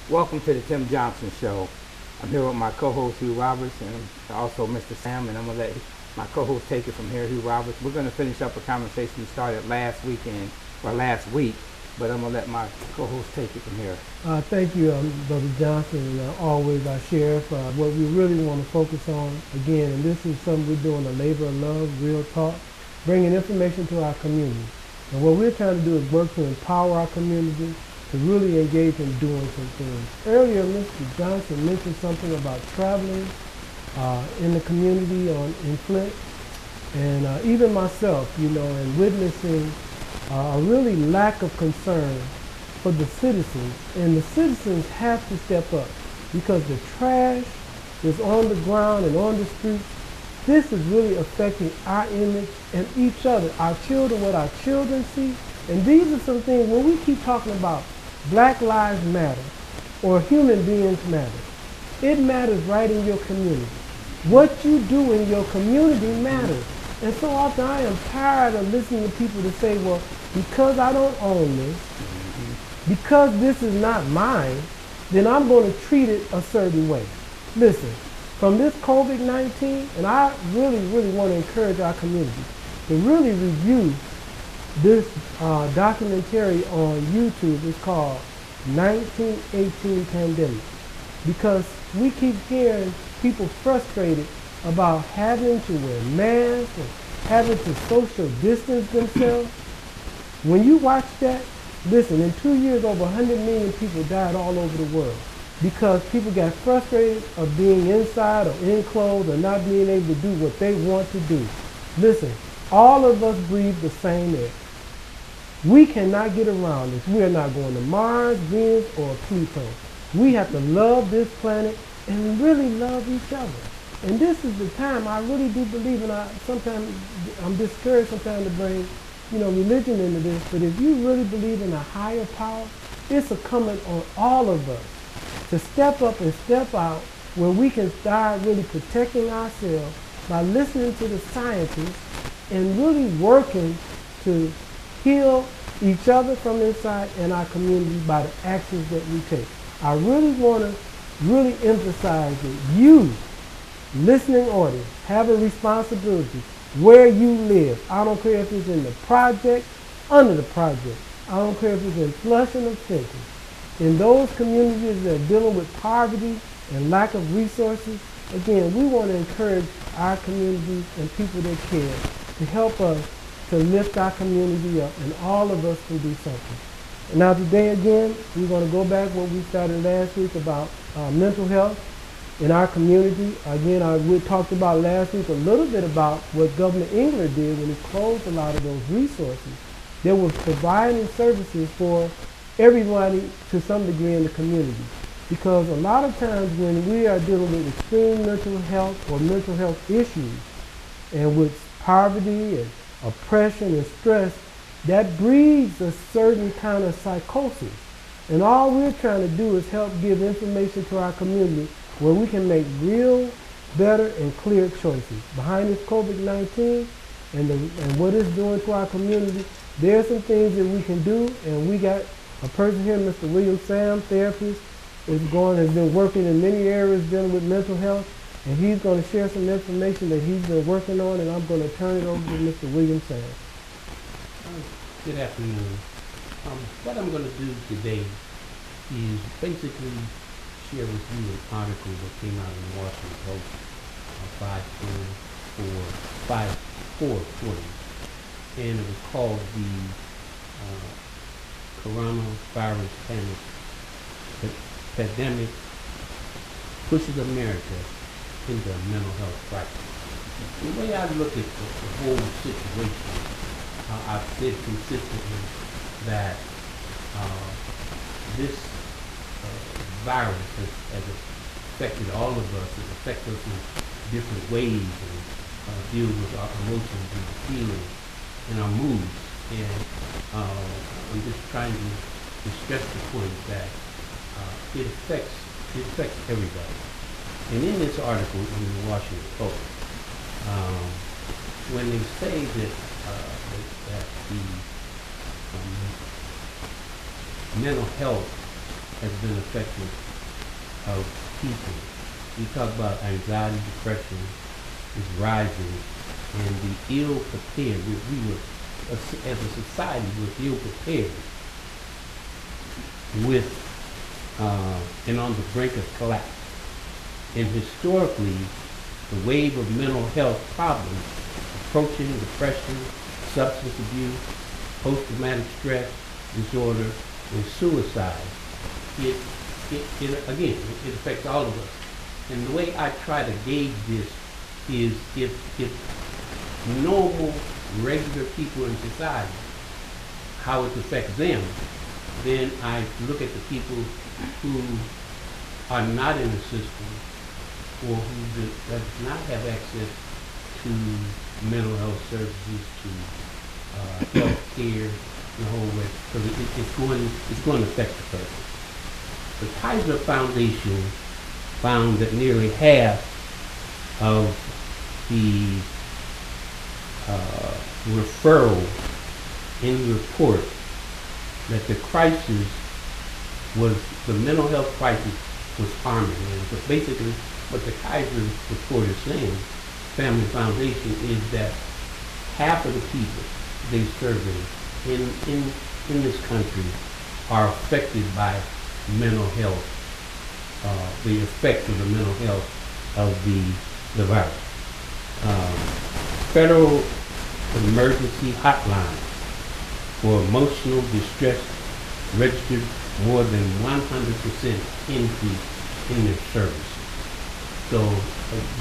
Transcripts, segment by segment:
Welcome to the Tim Johnson Show. I'm here with my co-host Hugh Roberts and also Mr. Sam, and I'm gonna let my co-host take it from here, Hugh Roberts. We're gonna finish up a conversation we started last week, but I'm gonna let my co-host take it from here. Thank you, Brother Johnson, and always our sheriff. What we really want to focus on, again, and this is something we're doing, a labor of love, real talk, bringing information to our community. And what we're trying to do is work to empower our community to really engage in doing some things. Earlier, Mr. Johnson mentioned something about traveling in the community in Flint, and even myself, and witnessing a really lack of concern for the citizens. And the citizens have to step up because the trash is on the ground and on the streets. This is really affecting our image and each other, our children, what our children see. And these are some things, when we keep talking about Black Lives Matter or human beings matter, it matters right in your community. What you do in your community matters. And so often I am tired of listening to people to say, well, because I don't own this, because this is not mine, then I'm going to treat it a certain way. Listen, from this COVID-19, and I really, really want to encourage our community to really review this documentary on YouTube. It's called 1918 Pandemic, because we keep hearing people frustrated about having to wear masks and having to social distance themselves. When you watch that, listen, in 2 years, over 100 million people died all over the world because people got frustrated of being inside or enclosed or not being able to do what they want to do. Listen, all of us breathe the same air. We cannot get around this. We are not going to Mars, Venus, or Pluto. We have to love this planet and really love each other. And this is the time I really do believe, and sometimes I'm discouraged sometimes to bring religion into this, but if you really believe in a higher power, it's incumbent on all of us to step up and step out where we can start really protecting ourselves by listening to the scientists and really working to heal each other from inside and our community by the actions that we take. I really want to really emphasize that you, listening audience, have a responsibility where you live. I don't care if it's in the project, under the project. I don't care if it's in Flushing or Fenton. In those communities that are dealing with poverty and lack of resources, again, we want to encourage our communities and people that care to help us to lift our community up, and all of us can do something. And now today again, we're going to go back what we started last week about mental health in our community. Again, we talked about last week a little bit about what Governor Engler did when he closed a lot of those resources. They were providing services for everybody to some degree in the community. Because a lot of times when we are dealing with extreme mental health or mental health issues, and with poverty and oppression and stress, that breeds a certain kind of psychosis. And all we're trying to do is help give information to our community where we can make real, better, and clear choices. Behind this COVID-19 and what it's doing to our community, there are some things that we can do, and we got a person here, Mr. William Sam, therapist, has been working in many areas dealing with mental health, and he's going to share some information that he's been working on, and I'm going to turn it over to Mr. William Sam. Good afternoon. What I'm going to do today is basically share with you an article that came out in the Washington Post on 5/4/20, and it was called the Coronavirus Pandemic Pushes America into a Mental Health Crisis. The way I look at the whole situation, I've said consistently that this virus has affected all of us. It affects us in different ways and deals with our emotions and feelings and our moods. And I'm just trying to stress the point that it affects everybody. And in this article in the Washington Post, when they say that the mental health has been effective of people. You talk about anxiety, depression is rising, and the ill prepared. We were, as a society, we're ill prepared with and on the brink of collapse. And historically, the wave of mental health problems approaching depression, substance abuse, post-traumatic stress disorder, and suicide, it affects all of us. And the way I try to gauge this is if normal, regular people in society, how it affects them, then I look at the people who are not in the system or who does not have access to mental health services, to health care, the whole way, because it's going to affect the person. The Kaiser Foundation found that nearly half of the referral in the report that the crisis was, the mental health crisis was harming. But basically what the Kaiser report is saying, Family Foundation, is that half of the people they survey in this country are affected by mental health, the effects of the mental health of the virus. Federal emergency hotline for emotional distress registered more than 100% increase in their services. So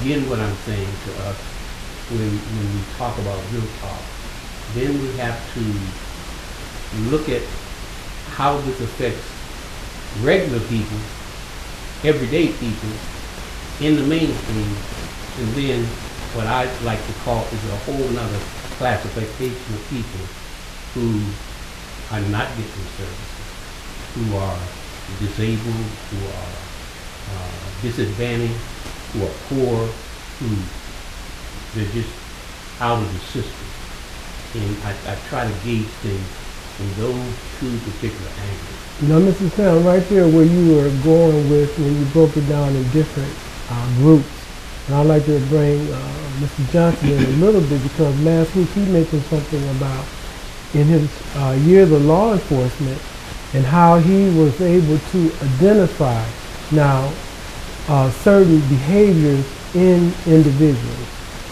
again, what I'm saying to us, when we talk about real talk, then we have to look at how this affects regular people, everyday people in the mainstream, and then what I like to call is a whole nother classification of people who are not getting services, who are disabled, who are disadvantaged, who are poor, who they're just out of the system. And I try to gauge things in those two particular angles. Now, Mr. Sam, right there where you were going with when you broke it down in different groups, and I'd like to bring Mr. Johnson in a little bit, because last week he mentioned something about in his years of law enforcement and how he was able to identify now certain behaviors in individuals.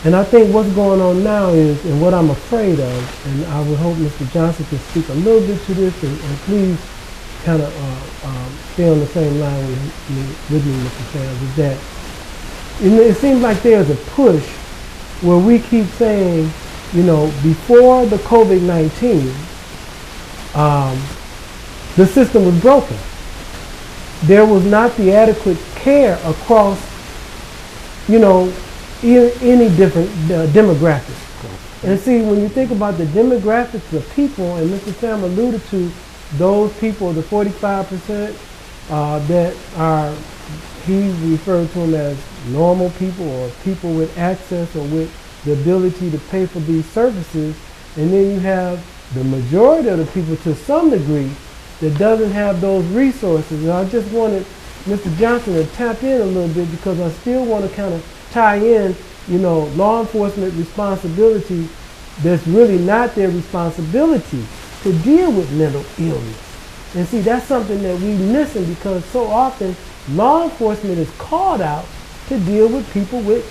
And I think what's going on now is, and what I'm afraid of, and I would hope Mr. Johnson can speak a little bit to this, and please kind of stay on the same line with me, Mr. Sams, is that it seems like there's a push where we keep saying, you know, before the COVID-19, the system was broken. There was not the adequate care across, you know, any different demographics. And see, when you think about the demographics of people, and Mr. Sam alluded to those people, the 45% that are, he referred to them as normal people or people with access or with the ability to pay for these services. And then you have the majority of the people, to some degree, that doesn't have those resources. And I just wanted Mr. Johnson to tap in a little bit, because I still want to kind of tie in, you know, law enforcement responsibility that's really not their responsibility to deal with mental illness. And see, that's something that we're missing, because so often law enforcement is called out to deal with people with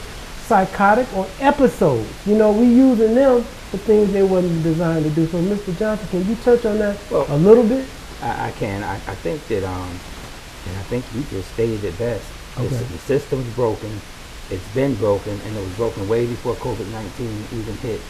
psychotic or episodes. You know, we using them for things they wasn't designed to do. So Mr. Johnson, can you touch on that a little bit? I can. I think that, and I think you just stated it best. Okay. The system's broken. It's been broken, and it was broken way before COVID-19 even hit.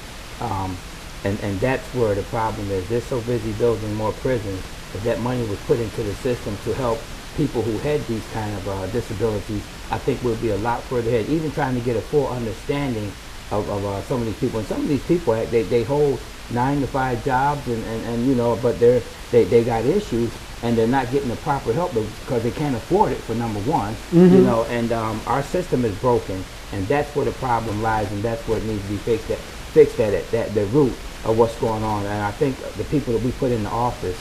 And that's where the problem is. They're so busy building more prisons that money was put into the system to help people who had these kind of disabilities. I think we'll be a lot further ahead, even trying to get a full understanding of some of these people. And some of these people, they hold 9-to-5 jobs, and you know, but they got issues, and they're not getting the proper help because they can't afford it, for number one. Mm-hmm. You know, and our system is broken, and that's where the problem lies, and that's where it needs to be fixed at the root of what's going on. And I think the people that we put in the office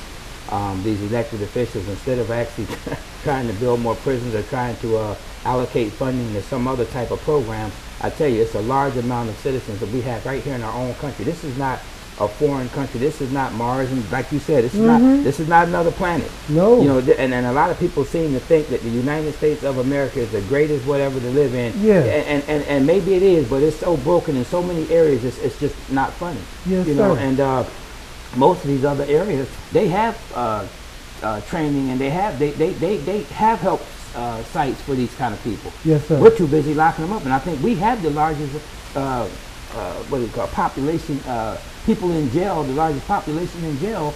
these elected officials, instead of actually trying to build more prisons or trying to allocate funding to some other type of program. I tell you, it's a large amount of citizens that we have right here in our own country. This is not a foreign country. This is not Mars, and like you said, this is not another planet. No. You know, and a lot of people seem to think that the United States of America is the greatest whatever to live in. Yeah. And maybe it is, but it's so broken in so many areas. It's just not funny. Yes, you know, sir. and most of these other areas, they have training, and they have help sites for these kind of people. Yes, sir. We're too busy locking them up, and I think we have the largest what do you call population, people in jail, the largest population in jail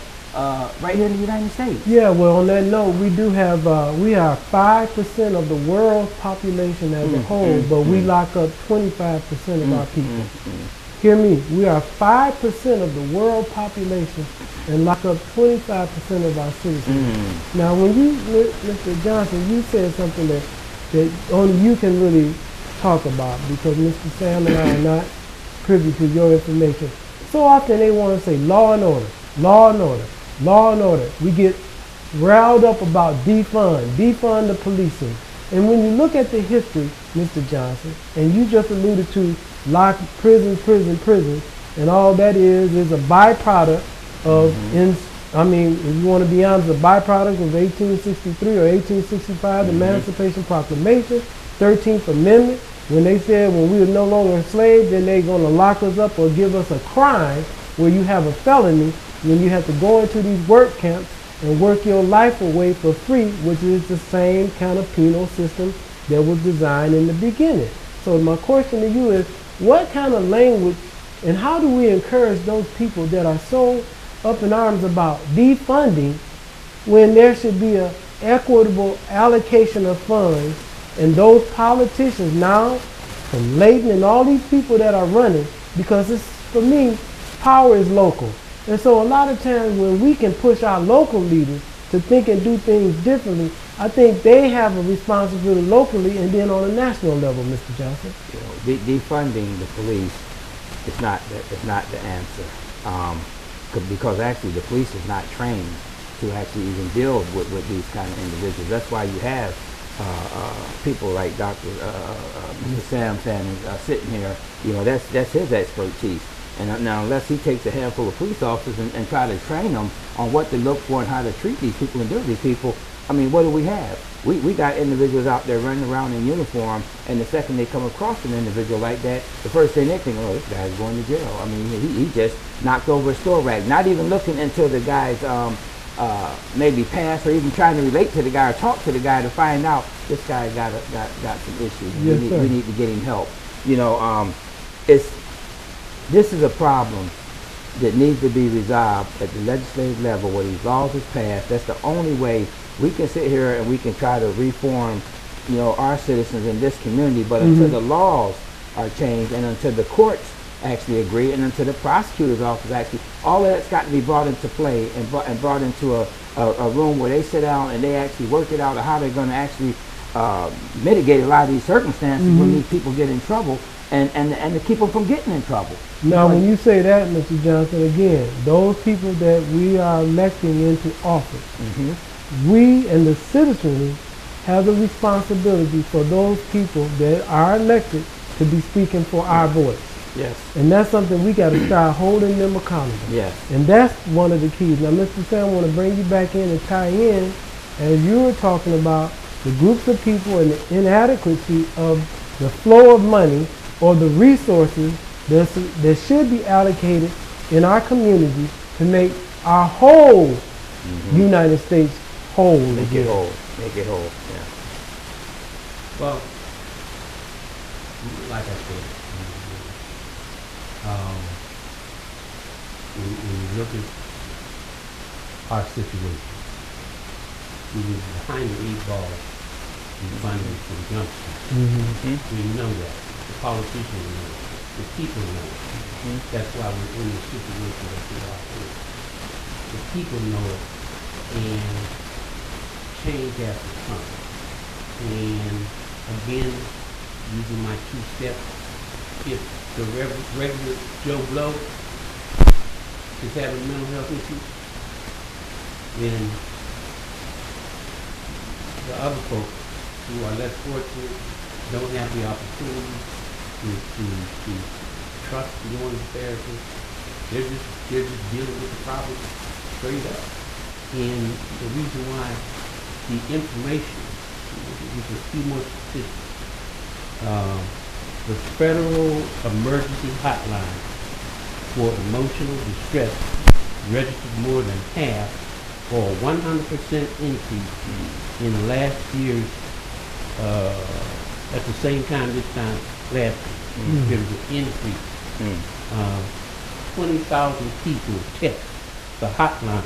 right here in the United States. Yeah, well, on that note, we do have, we are 5% of the world's population as a whole, but we lock up 25% of our people. Hear me, we are 5% of the world population and lock up 25% of our citizens. Now, when you, Mr. Johnson, you said something that only you can really talk about, because Mr. Sam and I are not privy to your information. So often they want to say law and order, law and order, law and order. We get riled up about defund the policing. And when you look at the history, Mr. Johnson, and you just alluded to lock prison, and all that is a byproduct of, if you want to be honest, a byproduct of 1863 or 1865, the Emancipation Proclamation, 13th Amendment. When they said when we were no longer enslaved, then they're going to lock us up or give us a crime where you have a felony, when you have to go into these work camps and work your life away for free, which is the same kind of penal system that was designed in the beginning. So my question to you is, what kind of language and how do we encourage those people that are so up in arms about defunding when there should be an equitable allocation of funds? And those politicians now, from Layton and all these people that are running, because it's, for me, power is local. And so a lot of times when we can push our local leaders to think and do things differently, I think they have a responsibility locally and then on a national level, Mr. Johnson. You know, defunding the police is not the answer, because actually the police is not trained to actually even deal with these kind of individuals. That's why you have people like Dr. Mr. Sam saying, sitting here, you know, that's his expertise. And now, unless he takes a handful of police officers and try to train them on what to look for and how to treat these people and deal with these people, I mean, what do we have? We got individuals out there running around in uniform, and the second they come across an individual like that, the first thing they think, oh, this guy's going to jail. I mean, he just knocked over a store rack, not even looking into the guy's maybe past, or even trying to relate to the guy or talk to the guy to find out this guy got some issues. Yes, we need to get him help. You know, this is a problem that needs to be resolved at the legislative level where these laws is passed. That's the only way we can sit here and we can try to reform, you know, our citizens in this community. But until the laws are changed and until the courts actually agree and until the prosecutor's office actually, all of that's got to be brought into play and brought into a room where they sit down and they actually work it out of how they're going to actually mitigate a lot of these circumstances when these people get in trouble and to keep them from getting in trouble. Now, when you say that, Mr. Johnson, again, those people that we are electing into office, we and the citizenry have the responsibility for those people that are elected to be speaking for our voice. Yes. And that's something we got to start holding them accountable. Yes. And that's one of the keys. Now, Mr. Sam, I want to bring you back in and tie in, as you were talking about the groups of people and the inadequacy of the flow of money or the resources that should be allocated in our community to make our whole United States whole. Make it whole. Make it whole. Yeah. Well, like I said, when you look at our situation, we were behind the 8 ball in funding for the youngsters. We know that. The politicians know it. The people know it. That's why we're in the situation that we are in. The people know it, and change has to come. And again, using my 2 steps, if the regular Joe Blow is having mental health issues, then the other folks who are less fortunate don't have the opportunity to trust going to therapy. They're just dealing with the problem straight up. And the reason why the information, with a few more statistics, the Federal Emergency Hotline for emotional distress registered more than half, or 100% increase in last year's, at the same time this time last year. There was an increase. 20,000 people checked the hotline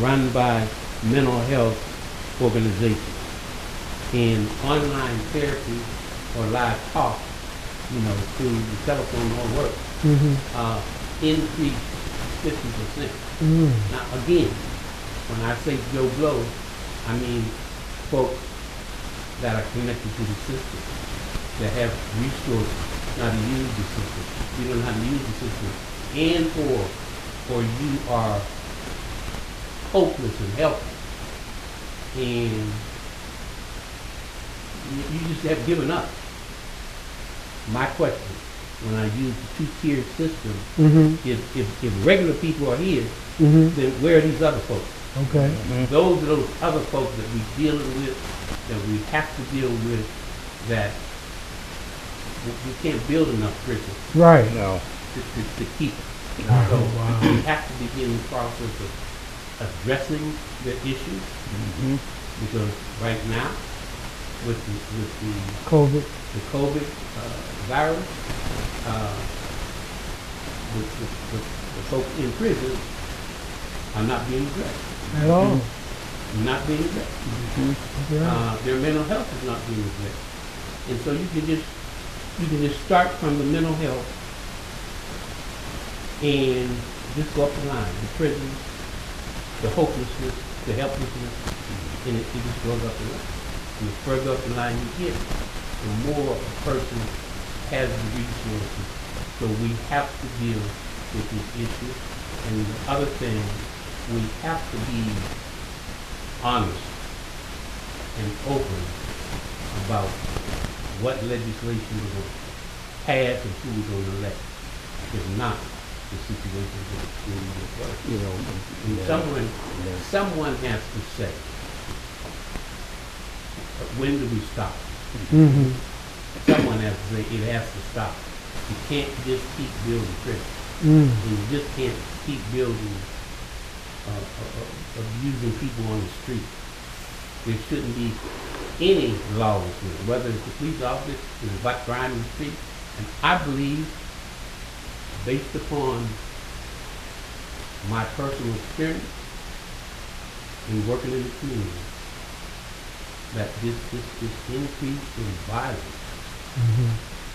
run by mental health organizations. And online therapy or live talk, through the telephone or work, increased 50%. Now again, when I say Joe Blow, I mean folks that are connected to the system, that have resources, how to use the system. You don't know how to use the system, and or you are hopeless and helpless, and you just have given up. My question, when I use the two-tiered system, if regular people are here, then where are these other folks? Okay. Those are those other folks that we're dealing with, that we have to deal with, that we can't build enough prisons. Right. No. To keep. No. So we have to begin the process of addressing the issues, because right now, with the COVID virus, the folks in prison are not being addressed. at all. Not being addressed. Their mental health is not being addressed. And so you can just start from the mental health and just go up the line. The prison, the hopelessness, the helplessness, and it just goes up the line. And the further up the line you get, the more a person has the resources. So we have to deal with this issue. And the other thing, we have to be honest and open about what legislation we're going to pass and who we're going to elect. If not, the situation will get worse. Someone has to say, when do we stop? Someone has to say, it has to stop. You can't just keep building prisons. And you just can't keep building, abusing people on the street. There shouldn't be any lawlessness, whether it's the police officer, it's about crime in the street. And I believe, based upon my personal experience in working in the community, that this increase in violence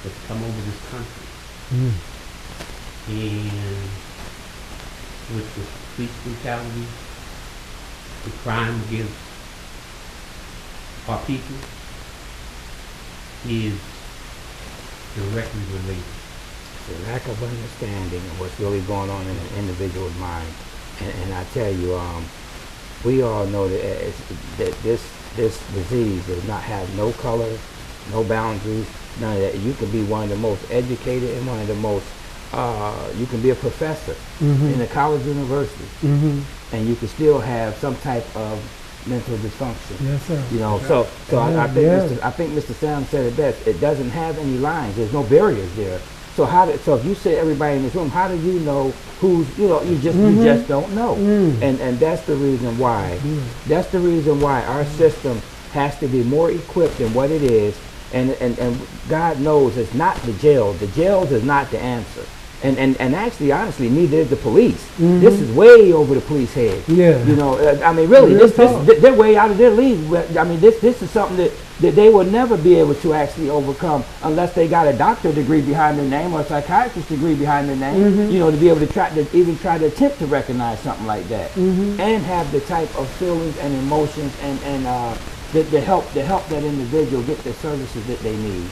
that's come over this country, and with the police brutality, the crime against our people, is directly related. The lack of understanding of what's really going on in an individual's mind. And I tell you, we all know that this disease does not have no color, no boundaries, none of that. You can be one of the most educated and one of the most, you can be a professor in a college university, and you can still have some type of mental dysfunction. Yes, sir. You know, so I think Mr. Sam said it best. It doesn't have any lines. There's no barriers there. So so if you say everybody in this room, how do you know who's, you just don't know. And that's the reason why. That's the reason why our system has to be more equipped than what it is. And God knows it's not the jails. The jails is not the answer. And actually, honestly, neither is the police. This is way over the police head. Yeah. I mean, really, they're way out of their league. I mean, this is something that they will never be able to actually overcome unless they got a doctorate degree behind their name or a psychiatrist degree behind their name, to be able to try to attempt to recognize something like that, and have the type of feelings and emotions and to help that individual get the services that they need.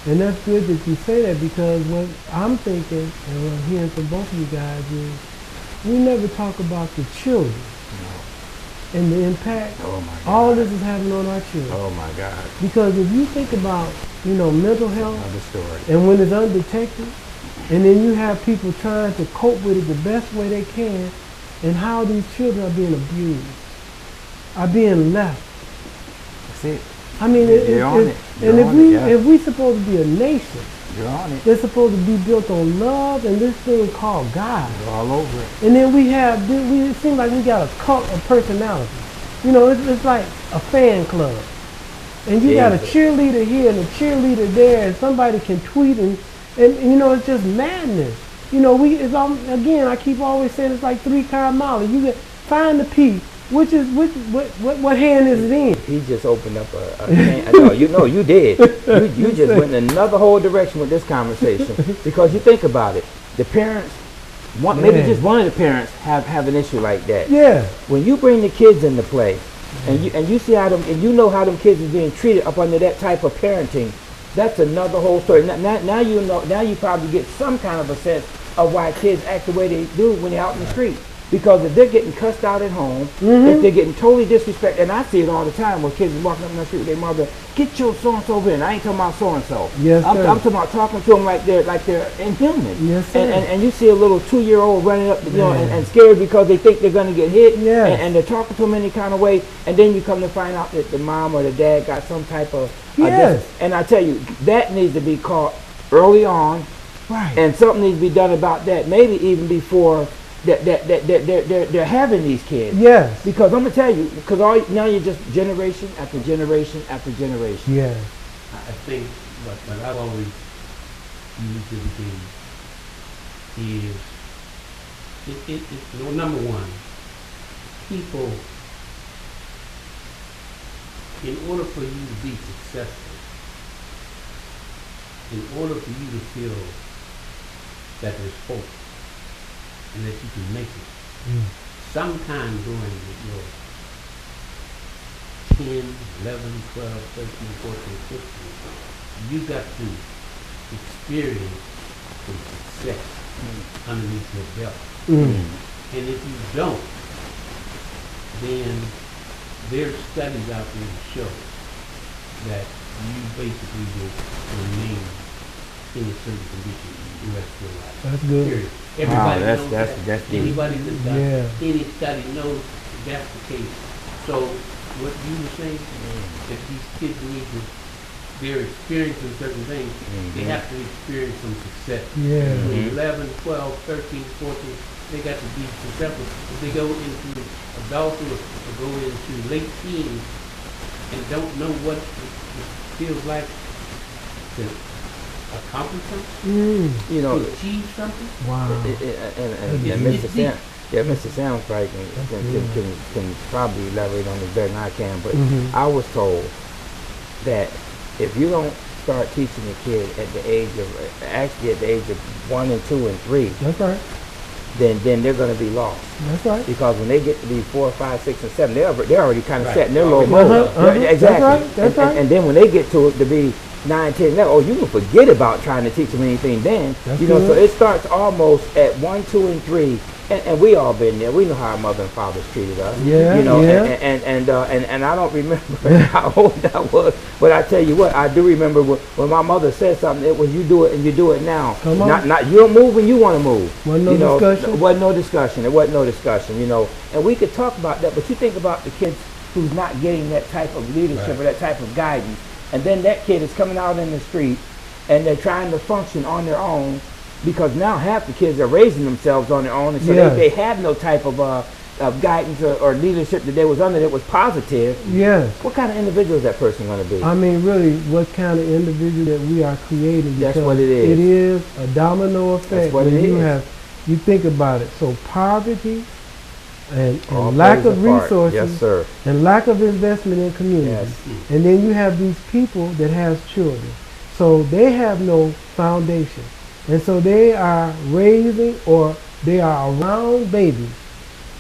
And that's good that you say that, because what I'm thinking and what I'm hearing from both of you guys is we never talk about the children No. and the impact Oh my God. all this is having on our children. Oh my God. Because if you think about, mental health, Another story. and when it's undetected, and then you have people trying to cope with it the best way they can, and how these children are being abused, are being left. That's it. I mean, You're on it. You're and on it, yeah. if we supposed to be a nation, You're on it. they're supposed to be built on love and this thing called God. You're all over it. And then it seems like we got a cult of personality. It's like a fan club. And you got a cheerleader here and a cheerleader there, and somebody can tweet and it's just madness. Again, I keep always saying it's like 3-card Molly. You find the P. What hand is it in? He just opened up a can. No, you did. You just went in another whole direction with this conversation. Because you think about it. The parents, maybe just one of the parents have an issue like that. Yeah. When you bring the kids into play, and you see how them, and you know how them kids is being treated up under that type of parenting, that's another whole story. Now you know. Now you probably get some kind of a sense of why kids act the way they do when they're out in the street. Because if they're getting cussed out at home, if they're getting totally disrespected, and I see it all the time where kids are walking up in the street with their mother, get your so-and-so over here. And I ain't talking about so-and-so. Yes, I'm talking about talking to them like they're inhuman. Yes, sir. And you see a little 2-year-old running up, and scared because they think they're going to get hit, and they're talking to them any kind of way, and then you come to find out that the mom or the dad got some type of... And I tell you, that needs to be caught early on, right? And something needs to be done about that, maybe even before... They're having these kids. Yes. Because I'm gonna tell you, now you're just generation after generation after generation. Yeah. I think what I've always used as a thing is number one, people, in order for you to be successful, in order for you to feel that there's hope and that you can make it, sometime during your 10, 11, 12, 13, 14, 15, you got to experience some success underneath your belt. And if you don't, then there's studies out there that show that you basically will remain in a certain condition the rest of your life. That's good. Period. Everybody knows that's deep. Anybody that's done any study knows that's the case. So what you were saying, that these kids need to, they're experiencing certain things, they have to experience some success. When 11, 12, 13, 14, they got to be successful. If they go into adulthood or go into late teens and don't know what it feels like to accomplish something, to achieve something. Wow. Mr. Sam probably can probably elaborate on this better than I can, but I was told that if you don't start teaching the kid at the age of 1 and 2 and 3, that's right, then they're going to be lost. That's right. Because when they get to be 4, 5, 6, and 7, they're already kind of set in their little mode. Exactly. That's right. That's right. And then when they get to be 9, 10, you can forget about trying to teach them anything then. That's so it starts almost at 1, 2, and 3. And we all been there. We know how our mother and fathers treated us. And I don't remember how old I was, but I tell you what, I do remember when my mother said something. It was, you do it and you do it now. Come on. Not you don't move when you want to move. Wasn't no discussion. It wasn't no discussion. And we could talk about that, but you think about the kids who's not getting that type of leadership or that type of guidance, and then that kid is coming out in the street and they're trying to function on their own. Because now half the kids are raising themselves on their own, and so they have no type of guidance or leadership that they was under that was positive. Yes. What kind of individual is that person going to be? I mean, really, what kind of individual that we are creating? That's what it is. It is a domino effect. That's what it is. You think about it. So poverty and lack of resources, yes, sir, and lack of investment in community. Yes. And then you have these people that have children. So they have no foundation. And so they are raising, or they are around babies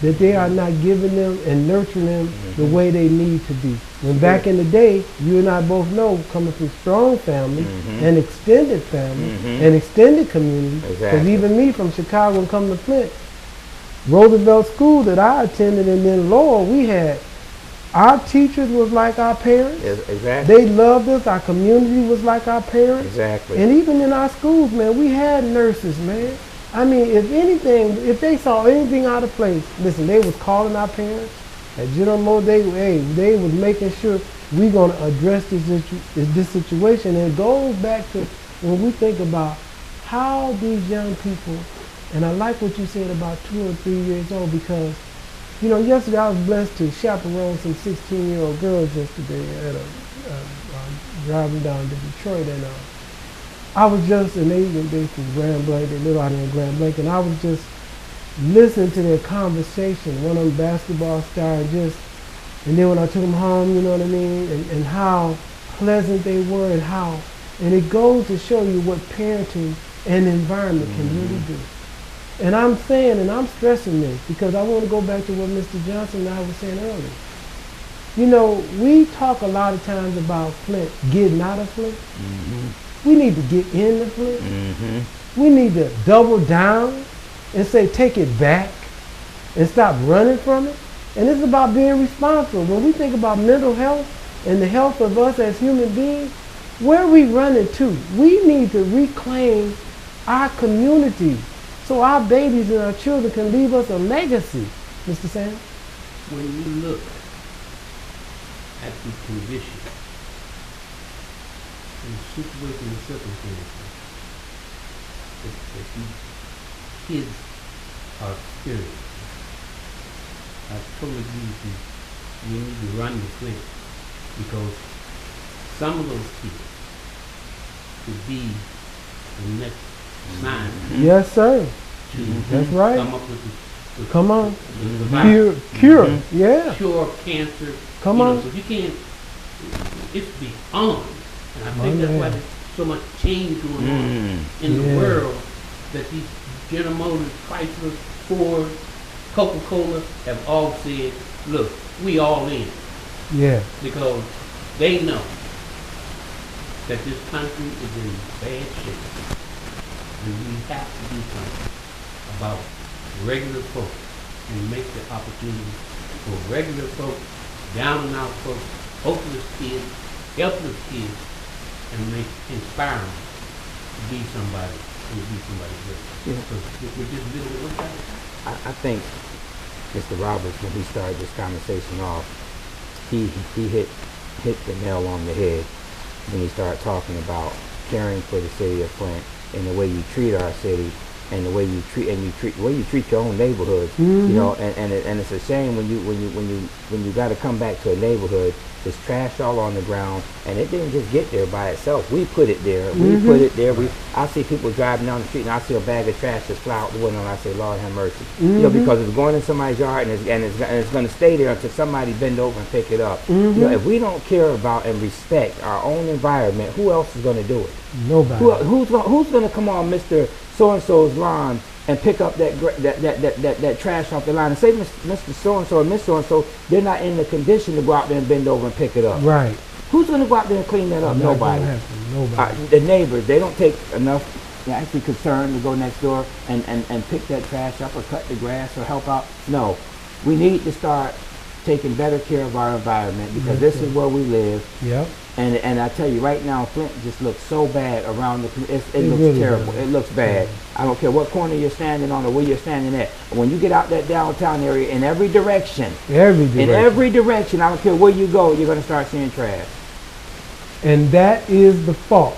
that they are not giving them and nurturing them the way they need to be. When back in the day, you and I both know, coming from strong families and extended families and extended communities, because even me from Chicago and coming to Flint, Roosevelt School that I attended, and then Lowell, we had our teachers was like our parents. Yes, exactly. They loved us. Our community was like our parents. Exactly. And even in our schools, man, we had nurses, man. I mean, if anything, if they saw anything out of place, listen, they was calling our parents. At General Motors, they was making sure we gonna address this situation. And it goes back to when we think about how these young people, and I like what you said about 2 or 3 years old, because you know, yesterday I was blessed to chaperone some 16-year-old girls yesterday at driving down to Detroit, and I was just, and they from Grand Blanc, they live out here in Grand Blanc, and I was just listening to their conversation, one of them basketball star, and then when I took them home, you know what I mean, and how pleasant they were, and it goes to show you what parenting and environment can really do. And I'm saying, and I'm stressing this, because I want to go back to what Mr. Johnson and I was saying earlier. You know, we talk a lot of times about Flint, getting out of Flint. We need to get in the Flint. We need to double down and say, take it back and stop running from it. And it's about being responsible. When we think about mental health and the health of us as human beings, where are we running to? We need to reclaim our community, so our babies and our children can leave us a legacy, Mr. Sam. When you look at the condition and the situation and circumstances that these kids are experiencing, I totally agree with you. We need to run the Flint, because some of those kids could be the next sign. Yes, sir. That's right. Come up with Come on. the Cure. Yeah. cure cancer. Come on. So you can't, it's beyond. And I think that's why there's so much change going on in the world, that these General Motors, Chrysler, Ford, Coca-Cola have all said, look, we all in. Yeah. Because they know that this country is in bad shape. And we have to do something about regular folks and make the opportunity for regular folks, down and out folks, hopeless kids, helpless kids, and inspire them to be somebody great. Because we're just living with that. I think Mr. Roberts, when he started this conversation off, he hit the nail on the head when he started talking about caring for the city of Flint and the way you treat our city and the way you treat your own neighborhood. You know, and it's a shame when you got to come back to a neighborhood. There's trash all on the ground, and it didn't just get there by itself. We put it there. We put it there. I see people driving down the street, and I see a bag of trash just fly out the window, and I say, Lord have mercy. You know, because it's going in somebody's yard, and it's going to stay there until somebody bend over and pick it up. You know, if we don't care about and respect our own environment, who else is going to do it? Nobody. Who's going to come on Mr. So-and-so's lawn and pick up that trash off the line and say, Mr. So-and-so or Miss So-and-so, they're not in the condition to go out there and bend over and pick it up. Right. Who's going to go out there and clean that up? Nobody. Nobody. The neighbors, they don't take enough actually concern to go next door and pick that trash up or cut the grass or help out. No. We need to start taking better care of our environment, because this is where we live. Yep. And I tell you right now, Flint just looks so bad around it looks really terrible. does. It looks bad. I don't care what corner you're standing on or where you're standing at. When you get out that downtown area, in every direction, I don't care where you go, you're going to start seeing trash. And that is the fault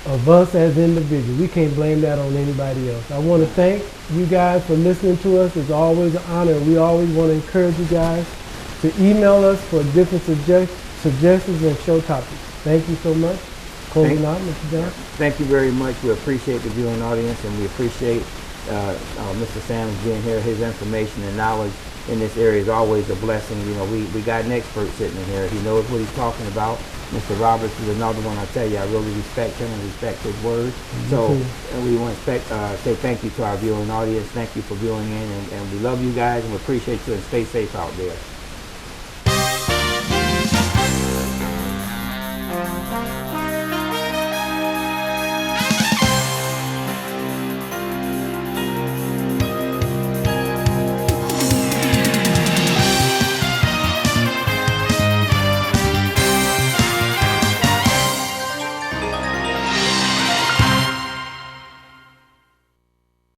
of us as individuals. We can't blame that on anybody else. I want to thank you guys for listening to us. It's always an honor. We always want to encourage you guys to email us for different suggestions and show topics. Thank you so much. Closing out, Mr. Johnson. Thank you very much. We appreciate the viewing audience, and we appreciate Mr. Sam being here. His information and knowledge in this area is always a blessing. You know, we got an expert sitting in here. He knows what he's talking about. Mr. Roberts is another one. I tell you, I really respect him and respect his words. So we want to say thank you to our viewing audience. Thank you for viewing in, and we love you guys, and we appreciate you, and stay safe out there.